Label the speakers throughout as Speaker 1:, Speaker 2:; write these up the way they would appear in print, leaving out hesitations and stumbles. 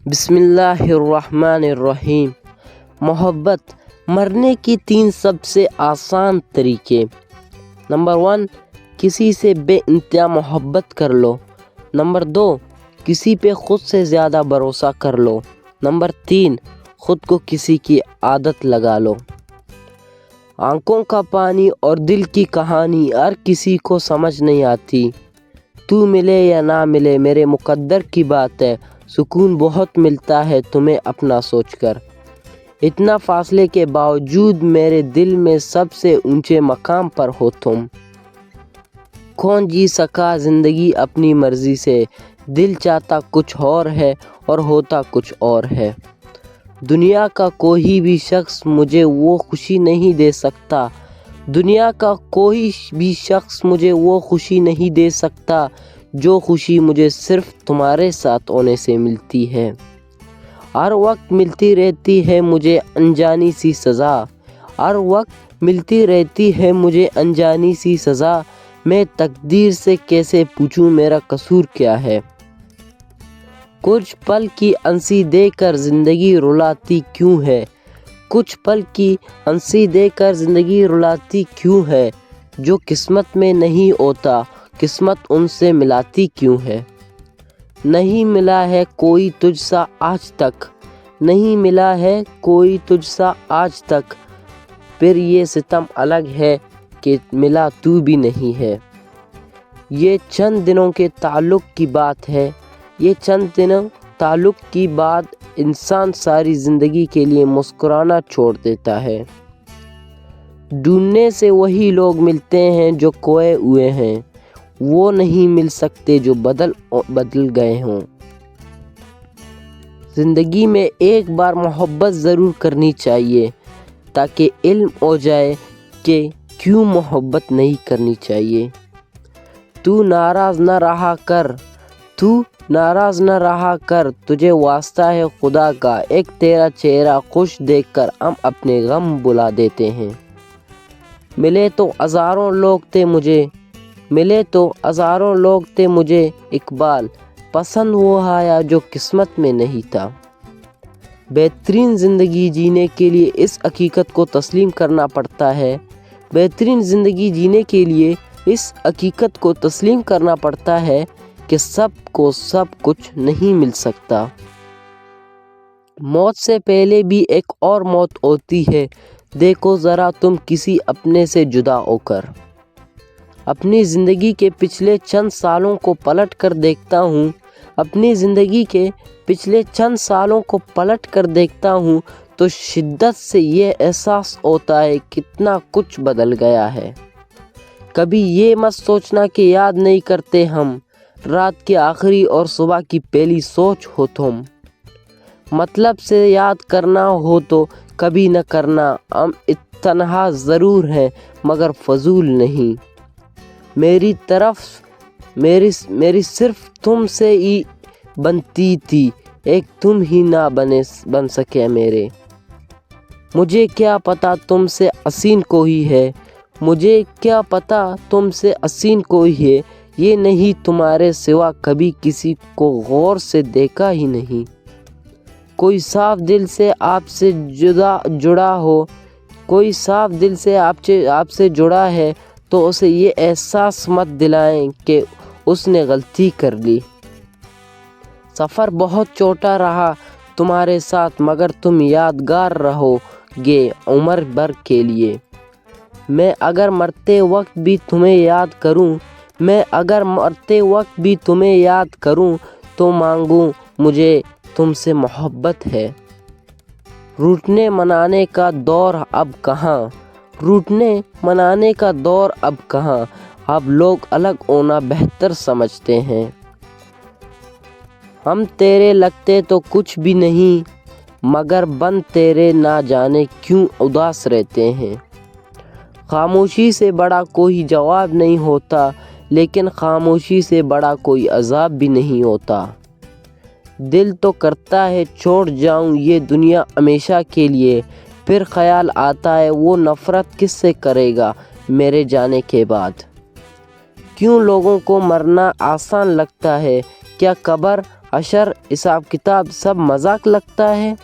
Speaker 1: بسم اللہ الرحمن الرحیم۔ محبت مرنے کی 3 سب سے آسان طریقے۔ نمبر 1، کسی سے بے انتہا محبت کر لو۔ نمبر 2، کسی پہ خود سے زیادہ بھروسہ کر لو۔ نمبر 3، خود کو کسی کی عادت لگا لو۔ آنکھوں کا پانی اور دل کی کہانی ہر کسی کو سمجھ نہیں آتی۔ تو ملے یا نہ ملے میرے مقدر کی بات ہے، سکون بہت ملتا ہے تمہیں اپنا سوچ کر۔ اتنا فاصلے کے باوجود میرے دل میں سب سے اونچے مقام پر ہو تم۔ کون جی سکا زندگی اپنی مرضی سے، دل چاہتا کچھ اور ہے اور ہوتا کچھ اور ہے۔ دنیا کا کوئی بھی شخص مجھے وہ خوشی نہیں دے سکتا، دنیا کا کوئی بھی شخص مجھے وہ خوشی نہیں دے سکتا جو خوشی مجھے صرف تمہارے ساتھ ہونے سے ملتی ہے۔ ہر وقت ملتی رہتی ہے مجھے انجانی سی سزا، ہر وقت ملتی رہتی ہے مجھے انجانی سی سزا، میں تقدیر سے کیسے پوچھوں میرا قصور کیا ہے۔ کچھ پل کی ہنسی دے کر زندگی رلاتی کیوں ہے، کچھ پل کی ہنسی دے کر زندگی رلاتی کیوں ہے، جو قسمت میں نہیں ہوتا قسمت ان سے ملاتی کیوں ہے۔ نہیں ملا ہے کوئی تجھ سا آج تک، نہیں ملا ہے کوئی تجھ سا آج تک، پھر یہ ستم الگ ہے کہ ملا تو بھی نہیں ہے۔ یہ چند دنوں کے تعلق کی بات ہے، یہ چند دنوں تعلق کی بات انسان ساری زندگی کے لیے مسکرانا چھوڑ دیتا ہے۔ ڈھونڈنے سے وہی لوگ ملتے ہیں جو کھوئے ہوئے ہیں، وہ نہیں مل سکتے جو بدل گئے ہوں۔ زندگی میں ایک بار محبت ضرور کرنی چاہیے تاکہ علم ہو جائے کہ کیوں محبت نہیں کرنی چاہیے۔ تو ناراض نہ رہا کر، تو ناراض نہ رہا کر، تجھے واسطہ ہے خدا کا، ایک تیرا چہرہ خوش دیکھ کر ہم اپنے غم بلا دیتے ہیں۔ ملے تو ہزاروں لوگ تھے مجھے، ملے تو ہزاروں لوگ تھے مجھے اقبال، پسند وہ آیا جو قسمت میں نہیں تھا۔ بہترین زندگی جینے کے لیے اس حقیقت کو تسلیم کرنا پڑتا ہے، بہترین زندگی جینے کے لیے اس حقیقت کو تسلیم کرنا پڑتا ہے کہ سب کو سب کچھ نہیں مل سکتا۔ موت سے پہلے بھی ایک اور موت ہوتی ہے، دیکھو ذرا تم کسی اپنے سے جدا ہو کر۔ اپنی زندگی کے پچھلے چند سالوں کو پلٹ کر دیکھتا ہوں، اپنی زندگی کے پچھلے چند سالوں کو پلٹ کر دیکھتا ہوں تو شدت سے یہ احساس ہوتا ہے کتنا کچھ بدل گیا ہے۔ کبھی یہ مت سوچنا کہ یاد نہیں کرتے ہم، رات کے آخری اور صبح کی پہلی سوچ ہو تم۔ مطلب سے یاد کرنا ہو تو کبھی نہ کرنا، ہم تنہا ضرور ہیں مگر فضول نہیں۔ میری صرف تم سے ہی بنتی تھی، ایک تم ہی نہ بن سکے میرے۔ مجھے کیا پتا تم سے حسین کوئی ہے، مجھے کیا پتا تم سے حسین کوئی ہے، یہ نہیں تمہارے سوا کبھی کسی کو غور سے دیکھا ہی نہیں۔ کوئی صاف دل سے آپ سے جڑا ہو، کوئی صاف دل سے آپ سے جڑا ہے تو اسے یہ احساس مت دلائیں کہ اس نے غلطی کر لی۔ سفر بہت چھوٹا رہا تمہارے ساتھ مگر تم یادگار رہو گے عمر بھر کے لیے۔ میں اگر مرتے وقت بھی تمہیں یاد کروں، میں اگر مرتے وقت بھی تمہیں یاد کروں تو مانگوں مجھے تم سے محبت ہے۔ روٹنے منانے کا دور اب کہاں، روٹنے منانے کا دور اب کہاں، اب لوگ الگ ہونا بہتر سمجھتے ہیں۔ ہم تیرے لگتے تو کچھ بھی نہیں مگر بن تیرے نہ جانے کیوں اداس رہتے ہیں۔ خاموشی سے بڑا کوئی جواب نہیں ہوتا لیکن خاموشی سے بڑا کوئی عذاب بھی نہیں ہوتا۔ دل تو کرتا ہے چھوڑ جاؤں یہ دنیا ہمیشہ کے لیے، پھر خیال آتا ہے وہ نفرت کس سے کرے گا میرے جانے کے بعد۔ کیوں لوگوں کو مرنا آسان لگتا ہے، کیا قبر حشر حساب کتاب سب مذاق لگتا ہے۔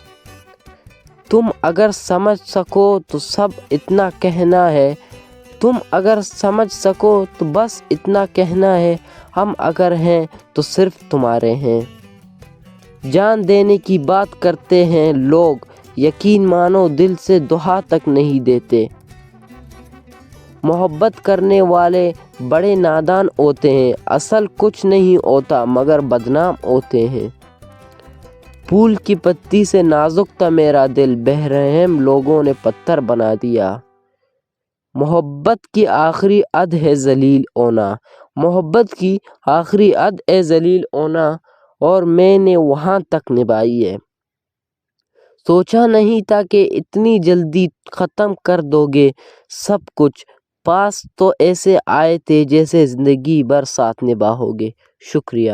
Speaker 1: تم اگر سمجھ سکو تو سب اتنا کہنا ہے، تم اگر سمجھ سکو تو بس اتنا کہنا ہے، ہم اگر ہیں تو صرف تمہارے ہیں۔ جان دینے کی بات کرتے ہیں لوگ، یقین مانو دل سے دعا تک نہیں دیتے۔ محبت کرنے والے بڑے نادان ہوتے ہیں، اصل کچھ نہیں ہوتا مگر بدنام ہوتے ہیں۔ پھول کی پتی سے نازک تھا میرا دل، بے رحم لوگوں نے پتھر بنا دیا۔ محبت کی آخری حد ہے ذلیل ہونا، محبت کی آخری حد ہے ذلیل ہونا، اور میں نے وہاں تک نبھائی ہے۔ سوچا نہیں تھا کہ اتنی جلدی ختم کر دو گے سب کچھ، پاس تو ایسے آئے تھے جیسے زندگی بھر ساتھ نبھاؤ گے۔ شکریہ۔